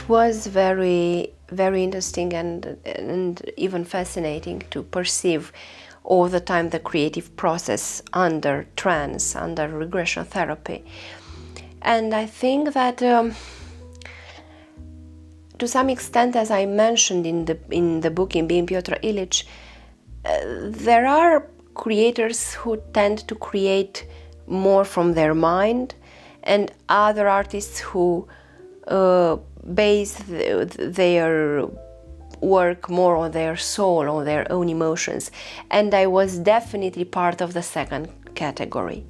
It was very, very interesting and even fascinating to perceive all the time the creative process under trance, under regression therapy. And I think that to some extent, as I mentioned in the book, in Being Pyotr Ilyich, there are creators who tend to create more from their mind, and other artists who base their work more on their soul, on their own emotions. And I was definitely part of the second category,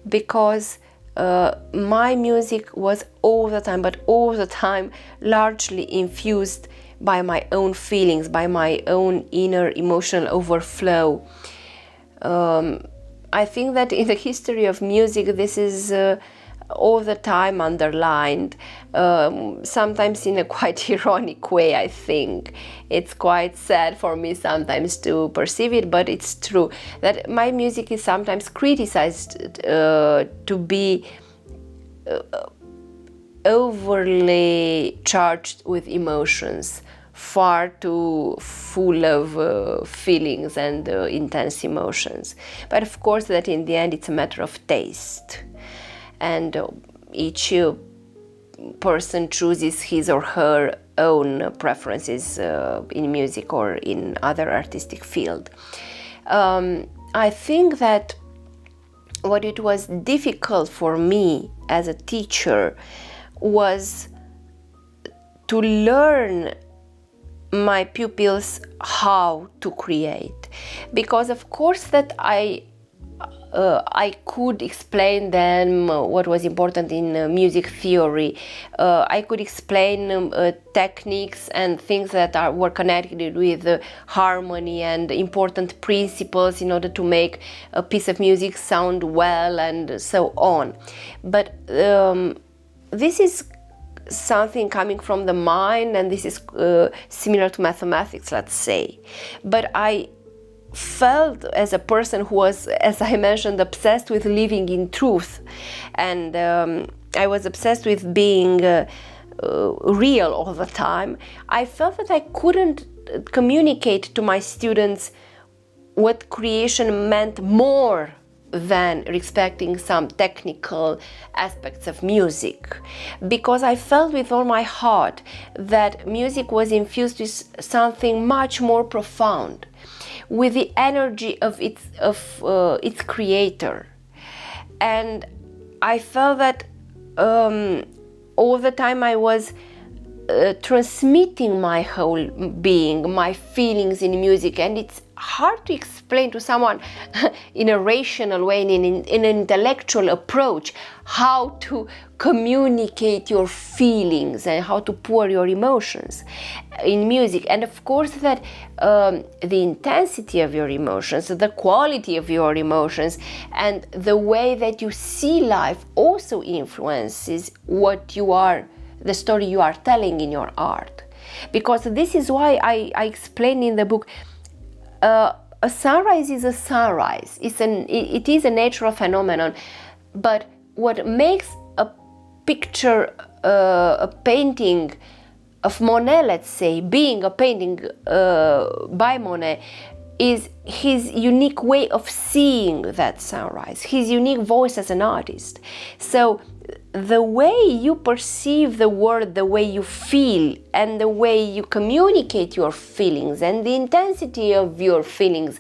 because my music was all the time, largely infused by my own feelings, by my own inner emotional overflow. I think that in the history of music, this is all the time underlined, sometimes in a quite ironic way, I think. It's quite sad for me sometimes to perceive it, but it's true that my music is sometimes criticized to be overly charged with emotions, far too full of feelings and intense emotions. But of course that in the end it's a matter of taste, and each person chooses his or her own preferences in music or in other artistic field. I think that what it was difficult for me as a teacher was to learn my pupils how to create, because of course that I could explain them what was important in music theory. I could explain techniques and things that were connected with harmony and important principles in order to make a piece of music sound well and so on. But this is something coming from the mind, and this is similar to mathematics, let's say. But I felt as a person who was, as I mentioned, obsessed with living in truth, and I was obsessed with being real all the time. I felt that I couldn't communicate to my students what creation meant more than respecting some technical aspects of music, because I felt with all my heart that music was infused with something much more profound, with the energy of its creator. And I felt that all the time I was transmitting my whole being, my feelings in music, and it's hard to explain to someone in a rational way, in an intellectual approach, how to communicate your feelings and how to pour your emotions in music. And of course that the intensity of your emotions, the quality of your emotions, and the way that you see life also influences what you are, the story you are telling in your art. Because this is why I explain in the book, a sunrise is a sunrise. It is a natural phenomenon, but what makes a picture, a painting of Monet, let's say, being a painting by Monet, is his unique way of seeing that sunrise, his unique voice as an artist. So the way you perceive the world, the way you feel, and the way you communicate your feelings and the intensity of your feelings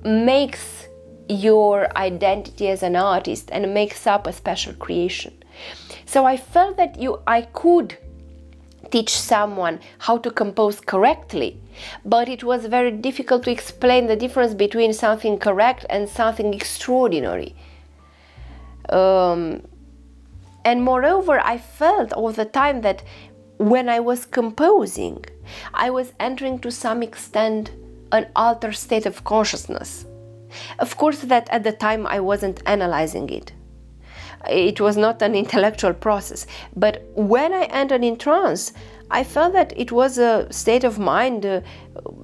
makes your identity as an artist and makes up a special creation. So I felt that I could teach someone how to compose correctly, but it was very difficult to explain the difference between something correct and something extraordinary. And moreover, I felt all the time that when I was composing, I was entering to some extent an altered state of consciousness. Of course that at the time I wasn't analyzing it. It was not an intellectual process. But when I entered in trance, I felt that it was a state of mind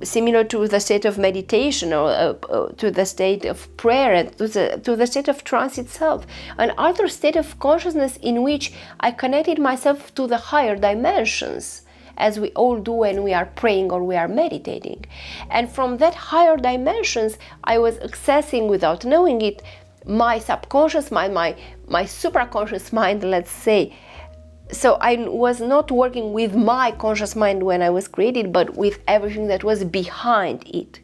similar to the state of meditation, or to the state of prayer, and to the state of trance itself, an altered state of consciousness in which I connected myself to the higher dimensions, as we all do when we are praying or we are meditating. And from that higher dimensions, I was accessing, without knowing it, my subconscious mind, my supraconscious mind, let's say. So I was not working with my conscious mind when I was created, but with everything that was behind it.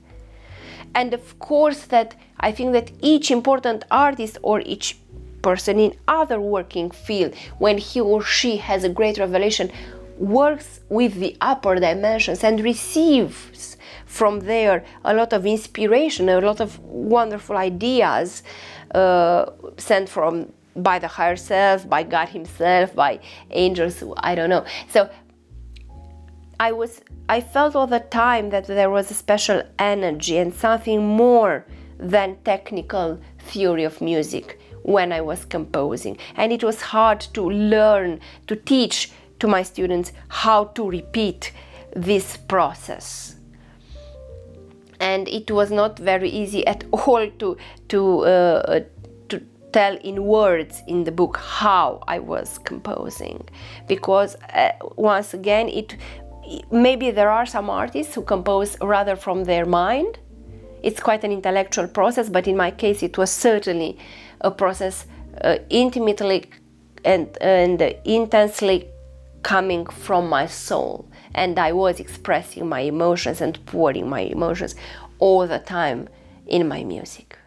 And of course, that I think that each important artist or each person in other working field, when he or she has a great revelation, works with the upper dimensions and receives from there a lot of inspiration, a lot of wonderful ideas sent by the higher self, by God himself, by angels, I don't know. So I felt all the time that there was a special energy and something more than technical theory of music when I was composing. And it was hard to learn, to teach to my students how to repeat this process. And it was not very easy at all to tell in words in the book how I was composing, because once again, maybe there are some artists who compose rather from their mind. It's quite an intellectual process, but in my case it was certainly a process intimately and intensely coming from my soul, and I was expressing my emotions and pouring my emotions all the time in my music.